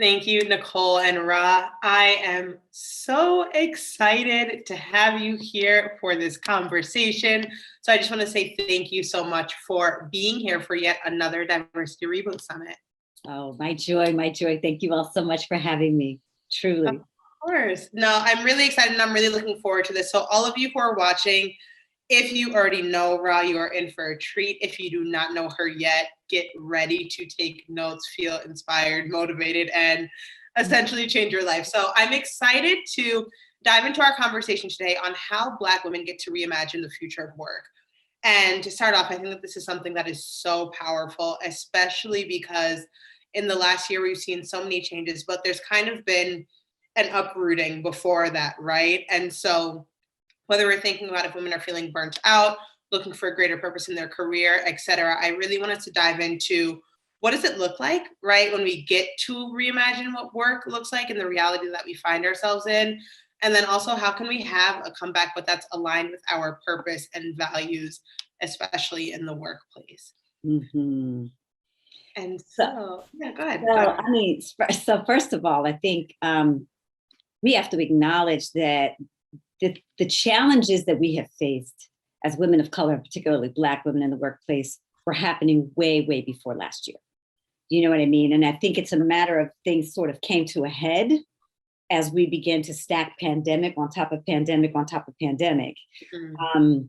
Thank you, Nicole and Rha. I am so excited to have you here for this conversation. So I just want to say thank you so much for being here for yet another Diversity Reboot Summit. Oh, my joy, my joy. Thank you all so much for having me, truly. Of course. No, I'm really excited and I'm really looking forward to this. So all of you who are watching, if you already know Rha, you are in for a treat. If you do not know her yet, get ready to take notes, feel inspired, motivated, and essentially change your life. So I'm excited to dive into our conversation today on how Black women get to reimagine the future of work. And to start off, I think that this is something that is so powerful, especially because in the last year we've seen so many changes, but there's kind of been an uprooting before that, right? And so whether we're thinking about if women are feeling burnt out, looking for a greater purpose in their career, et cetera, I really want us to dive into what does it look like, right, when we get to reimagine what work looks like and the reality that we find ourselves in. And then also, how can we have a comeback, but that's aligned with our purpose and values, especially in the workplace. Mm-hmm. And so, yeah, go ahead. Well, I mean, so first of all, I think we have to acknowledge that the challenges that we have faced as women of color, particularly Black women in the workplace, were happening way, way before last year. You know what I mean? And I think it's a matter of things sort of came to a head as we began to stack pandemic on top of pandemic on top of pandemic. Mm-hmm.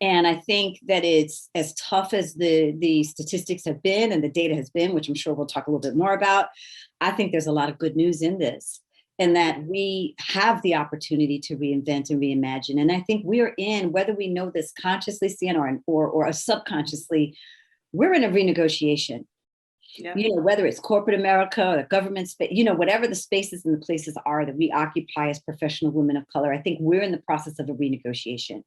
And I think that it's as tough as the statistics have been and the data has been, which I'm sure we'll talk a little bit more about. I think there's a lot of good news in this, and that we have the opportunity to reinvent and reimagine. And I think we're in, whether we know this consciously, Sienna, or subconsciously, we're in a renegotiation. Yeah. You know, whether it's corporate America or the government space, you know, whatever the spaces and the places are that we occupy as professional women of color, I think we're in the process of a renegotiation.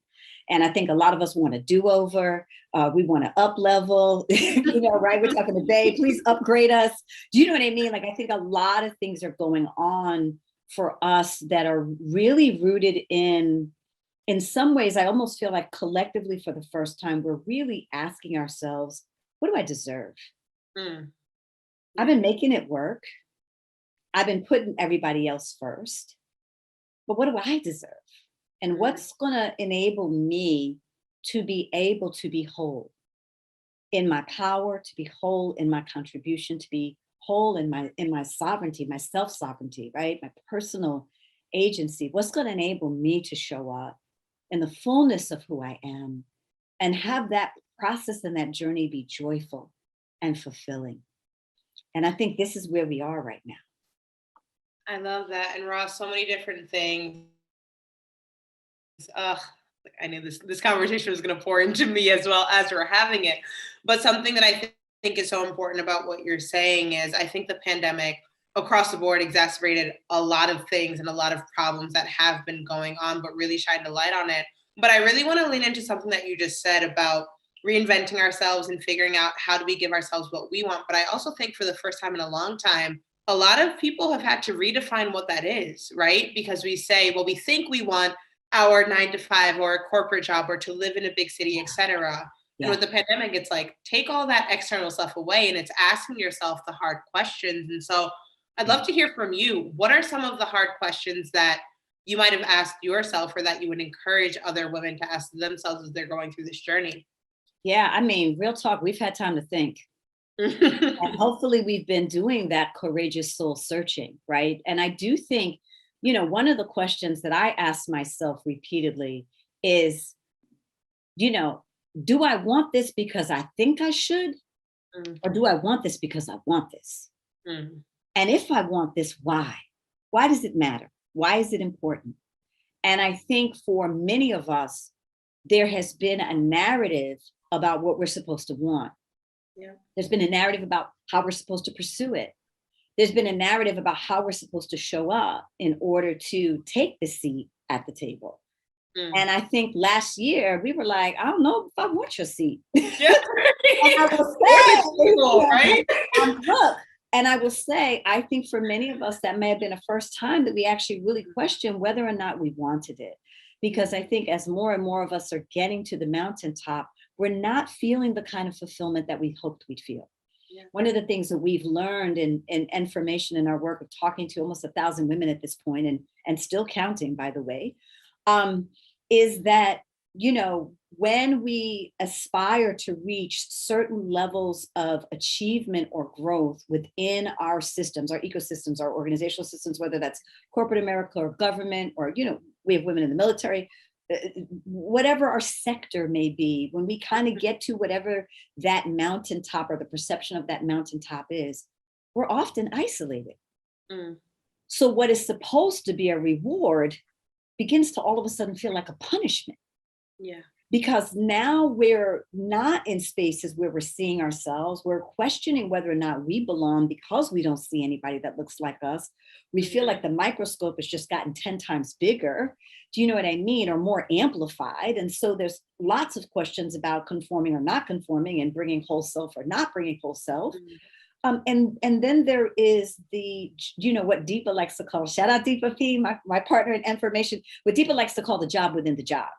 And I think a lot of us want a do-over. We want to up level, you know, right? We're talking to Bay, please upgrade us. Do you know what I mean? Like, I think a lot of things are going on for us that are really rooted in some ways, I almost feel like collectively for the first time, we're really asking ourselves, what do I deserve? I've been making it work. I've been putting everybody else first. But what do I deserve? And what's going to enable me to be able to be whole in my power, to be whole in my contribution, to be whole in my sovereignty, my self-sovereignty, right? My personal agency. What's going to enable me to show up in the fullness of who I am and have that process and that journey be joyful and fulfilling. And I think this is where we are right now. I love that. And Rha, so many different things. I knew this conversation was going to pour into me as well as we're having it. But something that I think is so important about what you're saying is I think the pandemic across the board exacerbated a lot of things and a lot of problems that have been going on, but really shined a light on it. But I really want to lean into something that you just said about reinventing ourselves and figuring out how do we give ourselves what we want. But I also think for the first time in a long time, a lot of people have had to redefine what that is, right? Because we say, well, we think we want our 9-to-5 or a corporate job or to live in a big city, et cetera. Yeah. And with the pandemic, it's like, take all that external stuff away and it's asking yourself the hard questions. And so I'd love to hear from you. What are some of the hard questions that you might have asked yourself or that you would encourage other women to ask themselves as they're going through this journey? Yeah, I mean, real talk, we've had time to think. And hopefully we've been doing that courageous soul searching, right? And I do think, you know, one of the questions that I ask myself repeatedly is, you know, do I want this because I think I should? Or do I want this because I want this? And if I want this, why? Why does it matter? Why is it important? And I think for many of us, there has been a narrative about what we're supposed to want. Yeah. There's been a narrative about how we're supposed to pursue it. There's been a narrative about how we're supposed to show up in order to take the seat at the table. And I think last year we were like, I don't know if I want your seat. Yeah. And I will say, right? Look, and I will say, I think for many of us, that may have been a first time that we actually really questioned whether or not we wanted it. Because I think as more and more of us are getting to the mountaintop, we're not feeling the kind of fulfillment that we hoped we'd feel. Yeah. One of the things that we've learned in nFormation in our work of talking to almost 1,000 women at this point, and still counting, by the way, is that, you know, when we aspire to reach certain levels of achievement or growth within our systems, our ecosystems, our organizational systems, whether that's corporate America or government, or, you know, we have women in the military, whatever our sector may be, when we kind of get to whatever that mountaintop or the perception of that mountaintop is, we're often isolated. Mm. So what is supposed to be a reward begins to all of a sudden feel like a punishment. Yeah. Because now we're not in spaces where we're seeing ourselves. We're questioning whether or not we belong because we don't see anybody that looks like us. We feel like the microscope has just gotten 10 times bigger. Do you know what I mean? Or more amplified. And so there's lots of questions about conforming or not conforming, and bringing whole self or not bringing whole self. And then there is the, you know, what Deepa likes to call, shout out Deepa P, my partner in nFormation, what Deepa likes to call the job within the job.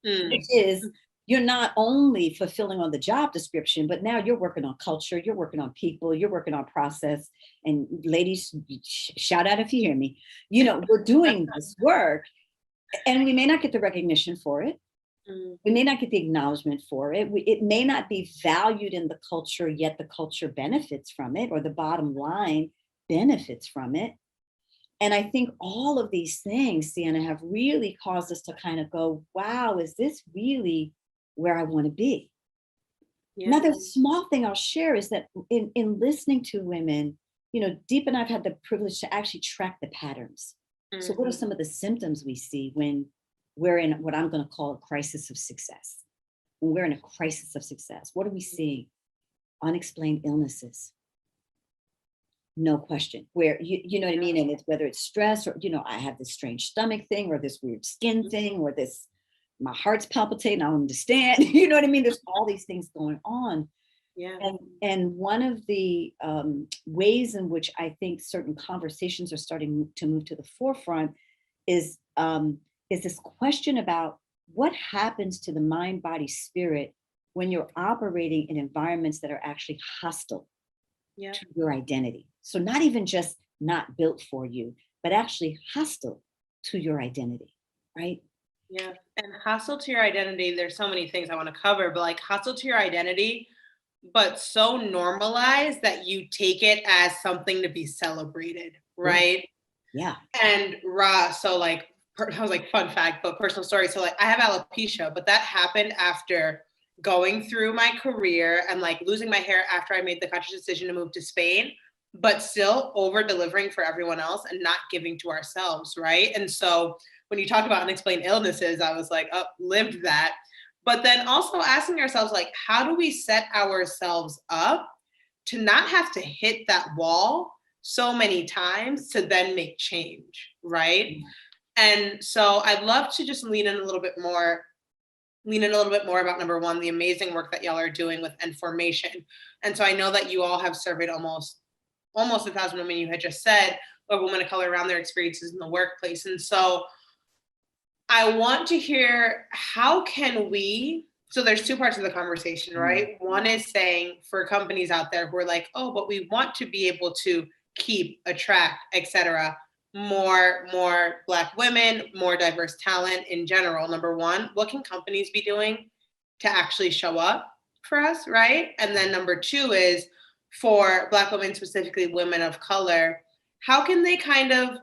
Which is, you're not only fulfilling on the job description, but now you're working on culture, you're working on people, you're working on process. And ladies, shout out if you hear me, you know, we're doing this work and we may not get the recognition for it. We may not get the acknowledgement for it. It may not be valued in the culture, yet the culture benefits from it, or the bottom line benefits from it. And I think all of these things, Sienna, have really caused us to kind of go, wow, is this really where I want to be? Yeah. Another small thing I'll share is that in listening to women, you know, Deep and I've had the privilege to actually track the patterns. So what are some of the symptoms we see when we're in what I'm going to call a crisis of success? When we're in a crisis of success, what are we seeing? Unexplained illnesses. No question. Where you know what I mean? And it's whether it's stress or, you know, I have this strange stomach thing or this weird skin thing or this, my heart's palpitating, I don't understand. You know what I mean? There's all these things going on. Yeah. And one of the ways in which I think certain conversations are starting to move to the forefront is this question about what happens to the mind, body, spirit when you're operating in environments that are actually hostile to your identity. So not even just not built for you, but actually hostile to your identity, right? Yeah, and hostile to your identity, there's so many things I want to cover, but like hostile to your identity, but so normalized that you take it as something to be celebrated, right? Yeah. And Rha, so like, I was like, fun fact, but personal story. So like, I have alopecia, but that happened after going through my career and like losing my hair after I made the conscious decision to move to Spain, but still over delivering for everyone else and not giving to ourselves, right? And so when you talk about unexplained illnesses, I was like, oh, lived that. But then also asking ourselves, like, how do we set ourselves up to not have to hit that wall so many times to then make change, right? And so I'd love to just lean in a little bit more about number one, the amazing work that y'all are doing with nFormation. And so I know that you all have surveyed almost 1,000 women, you had just said, or women of color around their experiences in the workplace. And so I want to hear, how can we, so there's two parts of the conversation, right? One is saying for companies out there who are like, oh, but we want to be able to keep, attract, et cetera, more Black women, more diverse talent in general. Number one, what can companies be doing to actually show up for us, right? And then number two is for Black women, specifically women of color, how can they kind of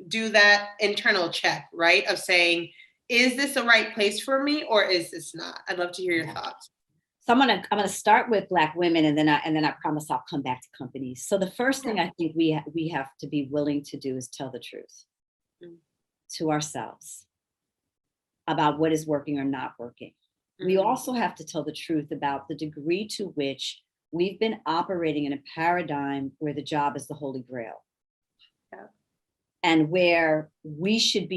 do that internal check, right? Of saying, is this the right place for me or is this not? I'd love to hear your thoughts. So I'm gonna start with Black women, and then I promise I'll come back to companies. So the first thing I think we have to be willing to do is tell the truth to ourselves about what is working or not working. We also have to tell the truth about the degree to which we've been operating in a paradigm where the job is the holy grail. And where we should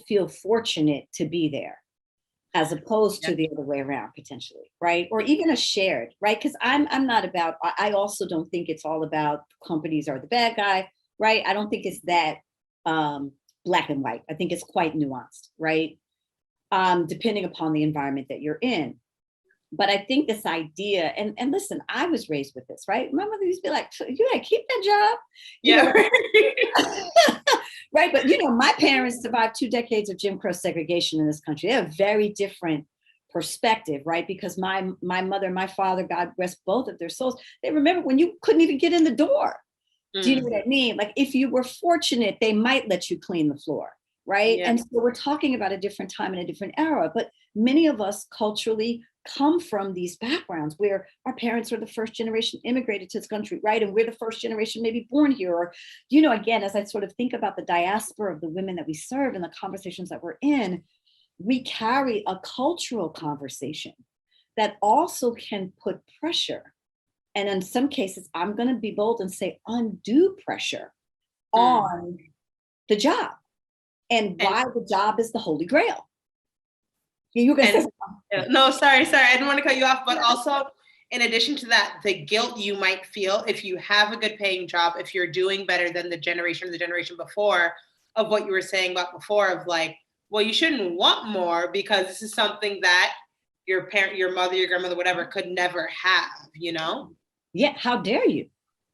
feel fortunate to be there, as opposed to the other way around, potentially, right? Or even a shared, right? Because I'm not about, I also don't think it's all about companies are the bad guy, right? I don't think it's that black and white. I think it's quite nuanced, right? Depending upon the environment that you're in. But I think this idea, and listen, I was raised with this, right? My mother used to be like, you gotta keep that job. Yeah. Right. But my parents survived 2 decades of Jim Crow segregation in this country. They have a very different perspective, right? Because my mother and my father, God rest both of their souls, they remember when you couldn't even get in the door. Do you know what I mean? Like if you were fortunate, they might let you clean the floor, right? Yeah. And so we're talking about a different time and a different era, but many of us culturally come from these backgrounds where our parents are the first generation immigrated to this country, right? And we're the first generation maybe born here. Or, again, as I sort of think about the diaspora of the women that we serve and the conversations that we're in, we carry a cultural conversation that also can put pressure. And in some cases, I'm going to be bold and say undue pressure on the job and why the job is the holy grail. You were going to say something. No, sorry. I didn't want to cut you off, but also in addition to that, the guilt you might feel if you have a good paying job, if you're doing better than the generation before, of what you were saying about before, of like, well, you shouldn't want more because this is something that your parent, your mother, your grandmother, whatever, could never have, Yeah, how dare you?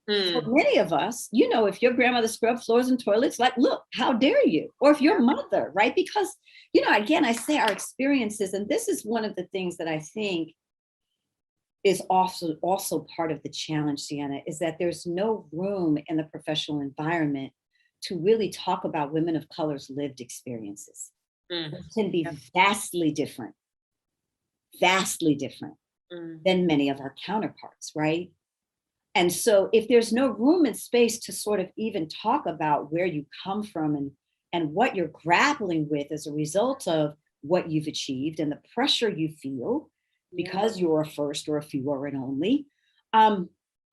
For many of us, if your grandmother scrubbed floors and toilets, like, look, how dare you? Or if your mother, right? Because, again, I say our experiences, and this is one of the things that I think is also part of the challenge, Sienna, is that there's no room in the professional environment to really talk about women of color's lived experiences. It can be vastly different than many of our counterparts, right? And so if there's no room and space to sort of even talk about where you come from and what you're grappling with as a result of what you've achieved and the pressure you feel because you're a first or if you are an only,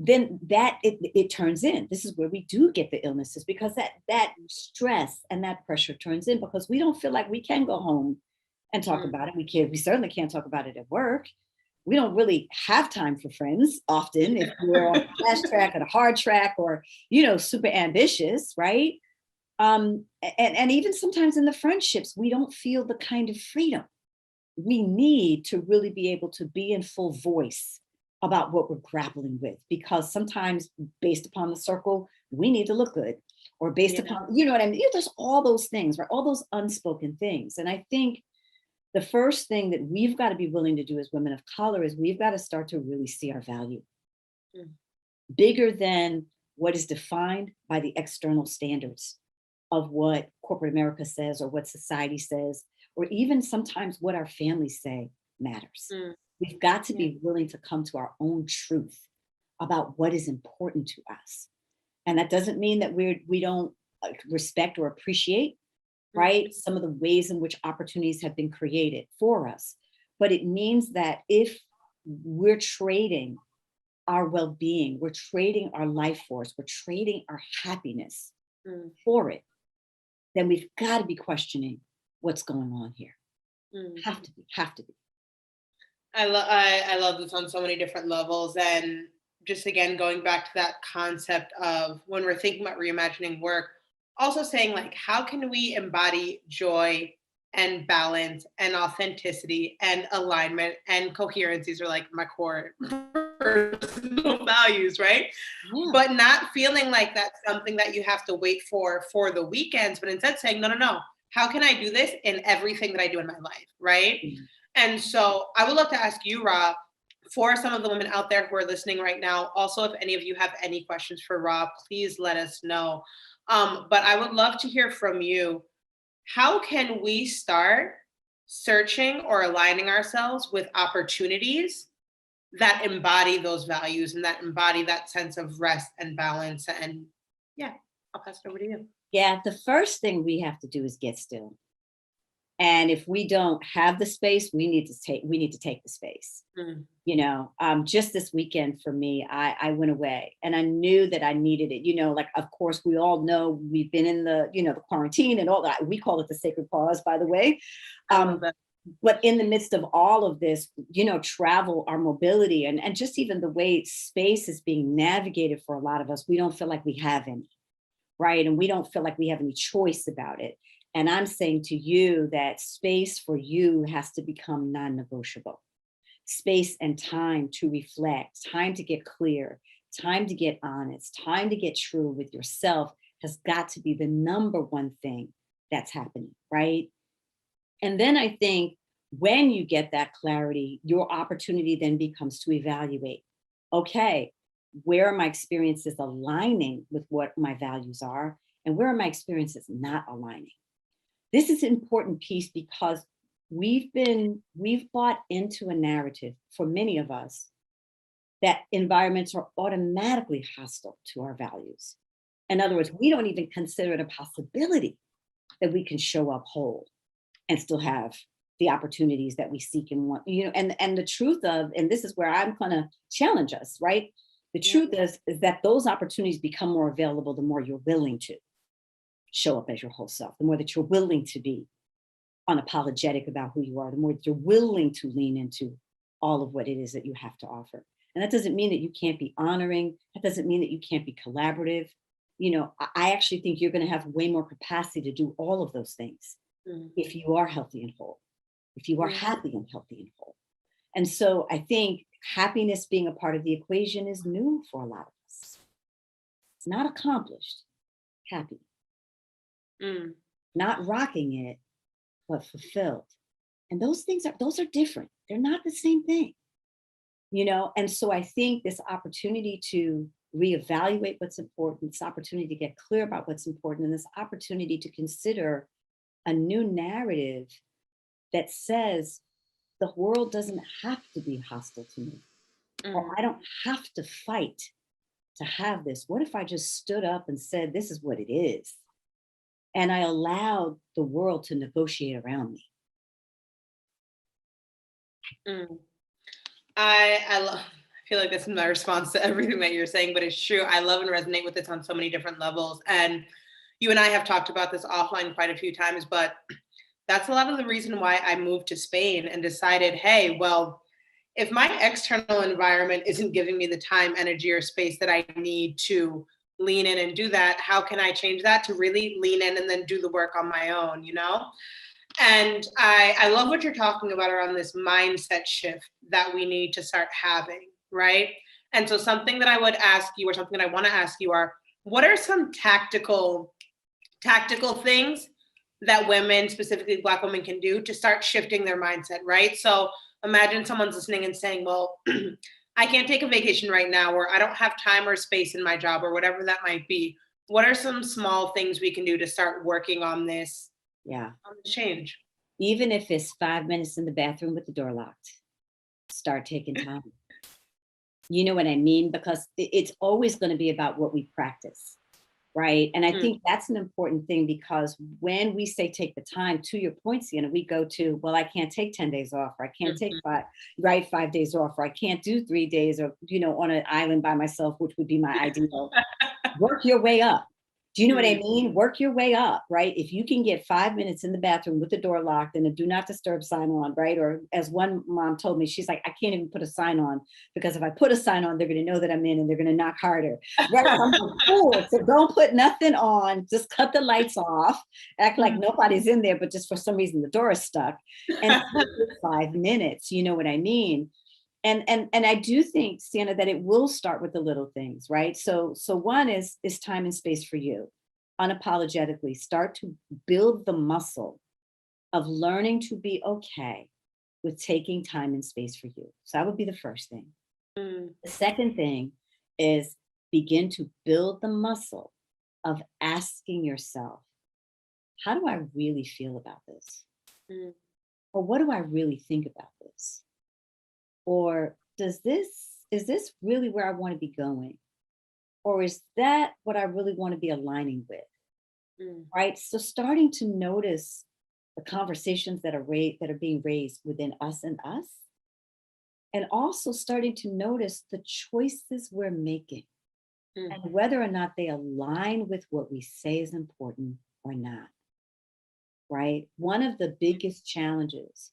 then that it turns in. This is where we do get the illnesses, because that stress and that pressure turns in because we don't feel like we can go home and talk about it. We certainly can't talk about it at work. We don't really have time for friends often if we're on a fast track or a hard track or, super ambitious, right? And even sometimes in the friendships, we don't feel the kind of freedom we need to really be able to be in full voice about what we're grappling with, because sometimes based upon the circle, we need to look good, or based upon, you know what I mean? There's all those things, right? All those unspoken things. And I think the first thing that we've got to be willing to do as women of color is we've got to start to really see our value bigger than what is defined by the external standards of what corporate America says or what society says, or even sometimes what our families say matters. We've got to be willing to come to our own truth about what is important to us. And that doesn't mean that we don't respect or appreciate, right, some of the ways in which opportunities have been created for us. But it means that if we're trading our well-being, we're trading our life force, we're trading our happiness for it, then we've got to be questioning what's going on here. Have to be. I love this on so many different levels. And just again, going back to that concept of when we're thinking about reimagining work, also saying like, how can we embody joy and balance and authenticity and alignment and coherence? These are like my core personal values, right? But not feeling like that's something that you have to wait for the weekends, but instead saying, no, how can I do this in everything that I do in my life, right? And so I would love to ask you, Rha, for some of the women out there who are listening right now, also, if any of you have any questions for Rha, please let us know. But I would love to hear from you. How can we start searching or aligning ourselves with opportunities that embody those values and that embody that sense of rest and balance? And I'll pass it over to you. Yeah, the first thing we have to do is get still. And if we don't have the space, we need to take the space. Just this weekend for me, I went away and I knew that I needed it. Like, of course, we all know we've been in the quarantine and all that. We call it the sacred pause, by the way. But in the midst of all of this, travel, our mobility, and just even the way space is being navigated for a lot of us, we don't feel like we have any, right? And we don't feel like we have any choice about it. And I'm saying to you that space for you has to become non-negotiable. space and time to reflect, time to get clear, time to get honest, time to get true with yourself has got to be the number one thing that's happening, right? And then I think when you get that clarity, your opportunity then becomes to evaluate, okay, where are my experiences aligning with what my values are? And where are my experiences not aligning? This is an important piece because we've bought into a narrative for many of us that environments are automatically hostile to our values. In other words, we don't even consider it a possibility that we can show up whole and still have the opportunities that we seek and want, and the truth of, and this is where I'm gonna challenge us, right? The truth is that those opportunities become more available the more you're willing to show up as your whole self, the more that you're willing to be unapologetic about who you are, the more that you're willing to lean into all of what it is that you have to offer. And that doesn't mean that you can't be honoring. That doesn't mean that you can't be collaborative. I actually think you're going to have way more capacity to do all of those things if you are healthy and whole, if you are happy and healthy and whole. And so I think happiness being a part of the equation is new for a lot of us. It's not accomplished, happy. Not rocking it, but fulfilled. And those are different. They're not the same thing. And so I think this opportunity to reevaluate what's important, this opportunity to get clear about what's important, and this opportunity to consider a new narrative that says the world doesn't have to be hostile to me, or I don't have to fight to have this. What if I just stood up and said, this is what it is? And I allowed the world to negotiate around me. I feel like that's my response to everything that you're saying, but it's true. I love and resonate with this on so many different levels. And you and I have talked about this offline quite a few times, but that's a lot of the reason why I moved to Spain and decided, hey, well, if my external environment isn't giving me the time, energy, or space that I need to lean in and do that, how can I change that to really lean in and then do the work on my own, And I love what you're talking about around this mindset shift that we need to start having, right? And so something that I would ask you, or something that I want to ask you, are what are some tactical things that women, specifically Black women, can do to start shifting their mindset, right? So imagine someone's listening and saying, well, I can't take a vacation right now, or I don't have time or space in my job, or whatever that might be. What are some small things we can do to start working on this? Change. Even if it's 5 minutes in the bathroom with the door locked, start taking time. You know what I mean? Because it's always going to be about what we practice, right? And I think that's an important thing, because when we say take the time, to your point, Sienna, we go to, well, I can't take 10 days off, or I can't take 5 days off, or I can't do 3 days, or, on an island by myself, which would be my ideal. Work your way up. Do you know what I mean? Work your way up, right? If you can get 5 minutes in the bathroom with the door locked and a do not disturb sign on, right? Or as one mom told me, she's like, I can't even put a sign on, because if I put a sign on, they're going to know that I'm in and they're going to knock harder. Right? I'm like, cool. So don't put nothing on. Just cut the lights off. Act like nobody's in there, but just for some reason the door is stuck. And 5 minutes. You know what I mean? And I do think, Sienna, that it will start with the little things, right? So one is time and space for you. Unapologetically start to build the muscle of learning to be okay with taking time and space for you. So that would be the first thing. The second thing is begin to build the muscle of asking yourself, how do I really feel about this? Or what do I really think about this? Or is this really where I want to be going? Or is that what I really want to be aligning with? Right? So starting to notice the conversations that are being raised within us, and also starting to notice the choices we're making and whether or not they align with what we say is important or not. Right? One of the biggest challenges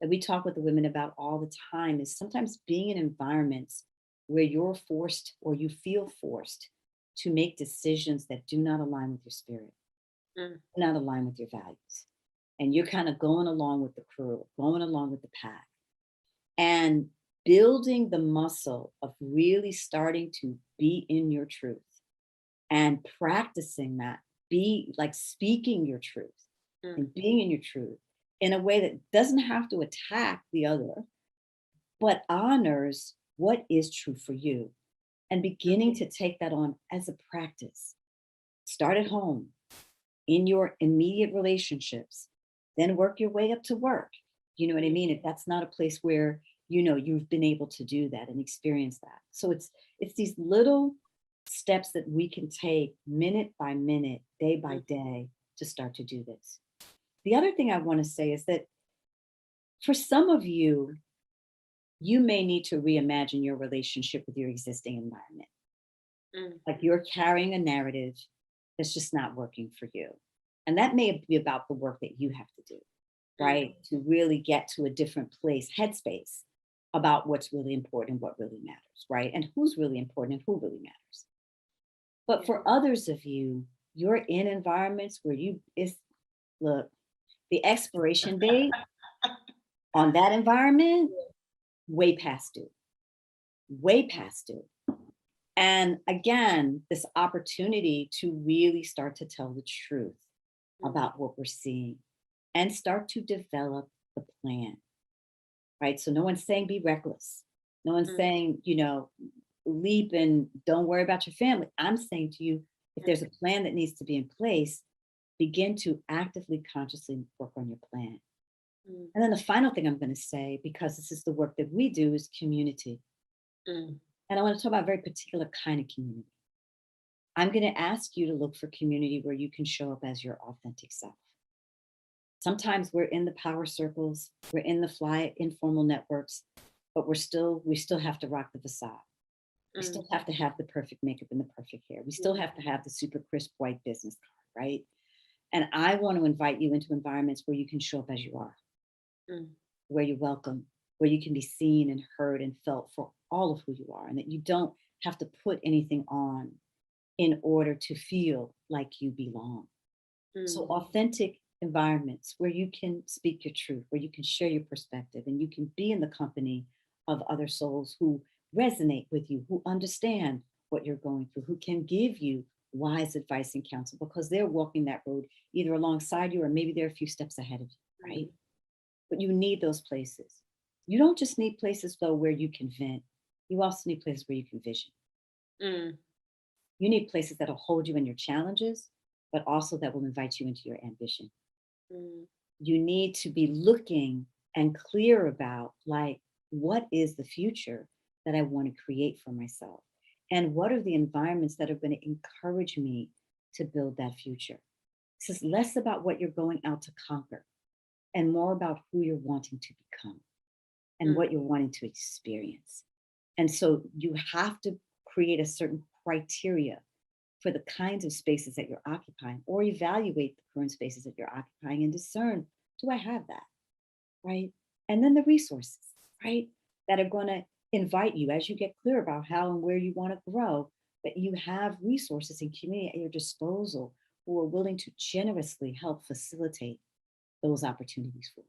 that we talk with the women about all the time is sometimes being in environments where you're forced, or you feel forced, to make decisions that do not align with your spirit, do not align with your values. And you're kind of going along with the crew, going along with the pack. and building the muscle of really starting to be in your truth and practicing that, be like speaking your truth and being in your truth in a way that doesn't have to attack the other, but honors what is true for you, and beginning to take that on as a practice. Start at home, in your immediate relationships, then work your way up to work. You know what I mean? If that's not a place where you've been able to do that and experience that. So it's these little steps that we can take minute by minute, day by day, to start to do this. The other thing I want to say is that for some of you, you may need to reimagine your relationship with your existing environment. Like you're carrying a narrative that's just not working for you. And that may be about the work that you have to do, right? To really get to a different place, headspace, about what's really important and what really matters, right? And who's really important and who really matters. But for others of you, you're in environments where look, the expiration date on that environment, way past due, way past due. And again, this opportunity to really start to tell the truth about what we're seeing and start to develop the plan, right? So no one's saying be reckless. No one's saying, leap and don't worry about your family. I'm saying to you, if there's a plan that needs to be in place, begin to actively, consciously work on your plan. And then the final thing I'm going to say, because this is the work that we do, is community. And I want to talk about a very particular kind of community. I'm going to ask you to look for community where you can show up as your authentic self. Sometimes we're in the power circles, we're in the fly informal networks, but we still have to rock the facade. We still have to have the perfect makeup and the perfect hair. We still have to have the super crisp white business card, right? And I want to invite you into environments where you can show up as you are, where you're welcome, where you can be seen and heard and felt for all of who you are, and that you don't have to put anything on in order to feel like you belong. So authentic environments where you can speak your truth, where you can share your perspective, and you can be in the company of other souls who resonate with you, who understand what you're going through, who can give you wise advice and counsel because they're walking that road either alongside you or maybe they're a few steps ahead of you, right? But you need those places. You don't just need places though where you can vent. You also need places where you can vision. You need places that'll hold you in your challenges, but also that will invite you into your ambition. You need to be looking and clear about, like, what is the future that I want to create for myself? And what are the environments that are going to encourage me to build that future? This is less about what you're going out to conquer and more about who you're wanting to become and what you're wanting to experience. And so you have to create a certain criteria for the kinds of spaces that you're occupying, or evaluate the current spaces that you're occupying and discern, do I have that, right? And then the resources, right, that are going to invite you as you get clear about how and where you want to grow, that you have resources and community at your disposal who are willing to generously help facilitate those opportunities for you.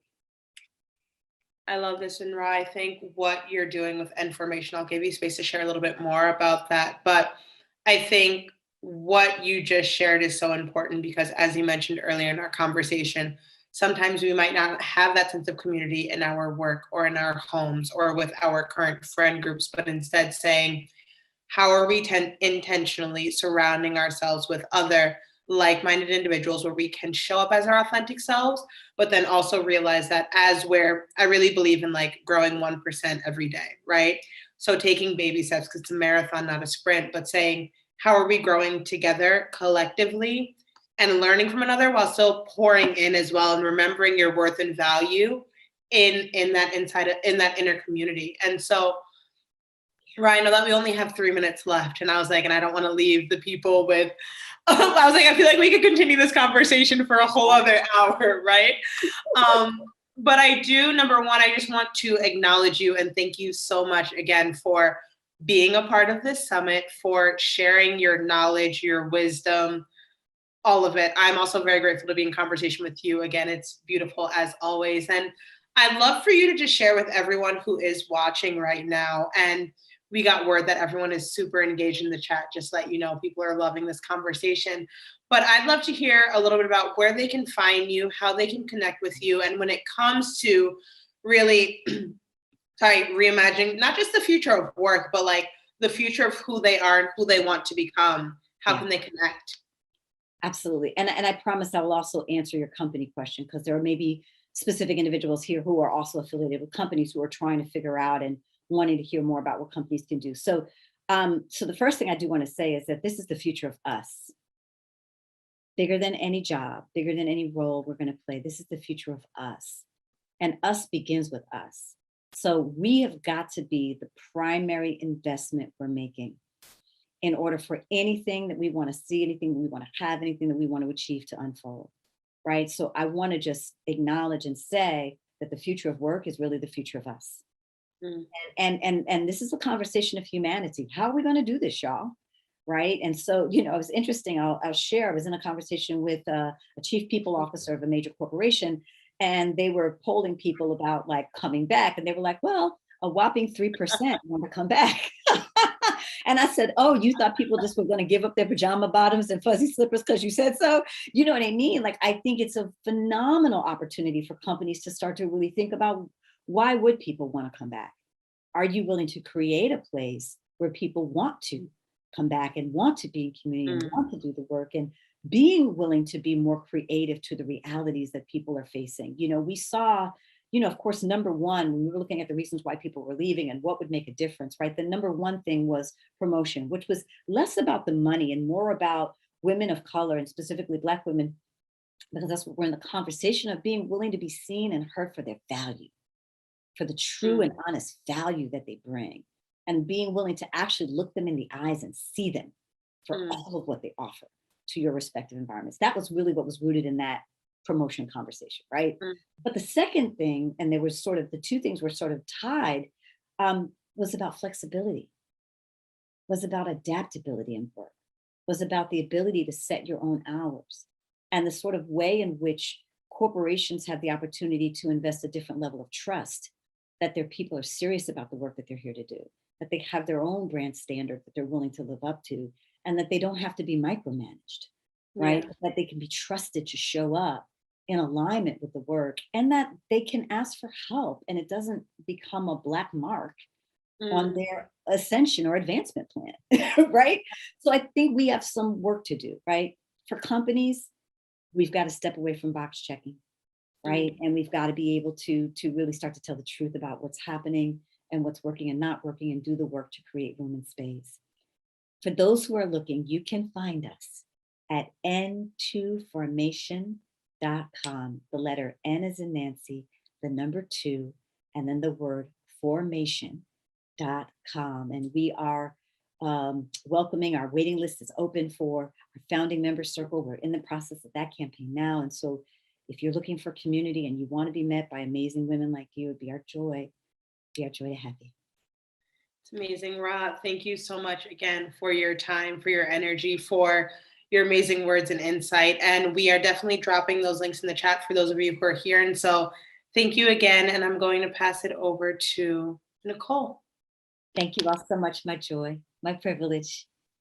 I love this, and Rha, I think what you're doing with nFormation, I'll give you space to share a little bit more about that. But I think what you just shared is so important because, as you mentioned earlier in our conversation, sometimes we might not have that sense of community in our work or in our homes or with our current friend groups, but instead saying, how are we intentionally surrounding ourselves with other like-minded individuals where we can show up as our authentic selves, but then also realize that I really believe in like growing 1% every day, right? So taking baby steps, because it's a marathon, not a sprint, but saying, how are we growing together collectively and learning from another while still pouring in as well and remembering your worth and value in that inner community. And so, Rha, I know that we only have 3 minutes left, and I was like, and I don't want to leave the people with I was like, I feel like we could continue this conversation for a whole other hour, right? But I do, number one, I just want to acknowledge you and thank you so much again for being a part of this summit, for sharing your knowledge, your wisdom, all of it. I'm also very grateful to be in conversation with you. Again, it's beautiful as always. And I'd love for you to just share with everyone who is watching right now. And we got word that everyone is super engaged in the chat, just let you know, people are loving this conversation. But I'd love to hear a little bit about where they can find you, how they can connect with you. And when it comes to really, reimagining not just the future of work, but like the future of who they are and who they want to become, how can they connect? Absolutely. And I promise I will also answer your company question, because there are maybe specific individuals here who are also affiliated with companies who are trying to figure out and wanting to hear more about what companies can do. So, so the first thing I do want to say is that this is the future of us. Bigger than any job, bigger than any role we're going to play. This is the future of us. And us begins with us. So we have got to be the primary investment we're making in order for anything that we want to see, anything that we want to have, anything that we want to achieve to unfold, right? So I want to just acknowledge and say that the future of work is really the future of us. Mm. And this is a conversation of humanity. How are we going to do this, y'all? Right. And so, you know, it was interesting. I'll share. I was in a conversation with a chief people officer of a major corporation, and they were polling people about like coming back. And they were like, well, a whopping 3% want to come back. And I said, oh, you thought people just were going to give up their pajama bottoms and fuzzy slippers because you said so? You know what I mean? Like, I think it's a phenomenal opportunity for companies to start to really think about, why would people want to come back? Are you willing to create a place where people want to come back and want to be in community and want to do the work, and being willing to be more creative to the realities that people are facing? You know, we saw, you know, of course, number one, when we were looking at the reasons why people were leaving and what would make a difference, right? The number one thing was promotion, which was less about the money and more about women of color, and specifically Black women, because that's what we're in the conversation of, being willing to be seen and heard for their value, for the true and honest value that they bring, and being willing to actually look them in the eyes and see them for all of what they offer to your respective environments. That was really what was rooted in that promotion conversation, right? But the second thing, and there was sort of, the two things were sort of tied, was about flexibility, was about adaptability in work, was about the ability to set your own hours, and the sort of way in which corporations have the opportunity to invest a different level of trust that their people are serious about the work that they're here to do, that they have their own brand standard that they're willing to live up to, and that they don't have to be micromanaged, right? That they can be trusted to show up in alignment with the work, and that they can ask for help and it doesn't become a black mark on their ascension or advancement plan, right? So I think we have some work to do, right? For companies, we've got to step away from box checking, right? And we've got to be able to really start to tell the truth about what's happening and what's working and not working, and do the work to create room and space. For those who are looking, you can find us at nFormation.com. The letter N as in Nancy, the number 2, and then the word formation.com. And we are welcoming, our waiting list is open for our founding member circle. We're in the process of that campaign now. And so if you're looking for community and you want to be met by amazing women like you, it'd be our joy to have you. It's amazing, Rha. Thank you so much again for your time, for your energy, for your amazing words and insight. And we are definitely dropping those links in the chat for those of you who are here. And so thank you again. And I'm going to pass it over to Nicole. Thank you all so much. My joy, my privilege.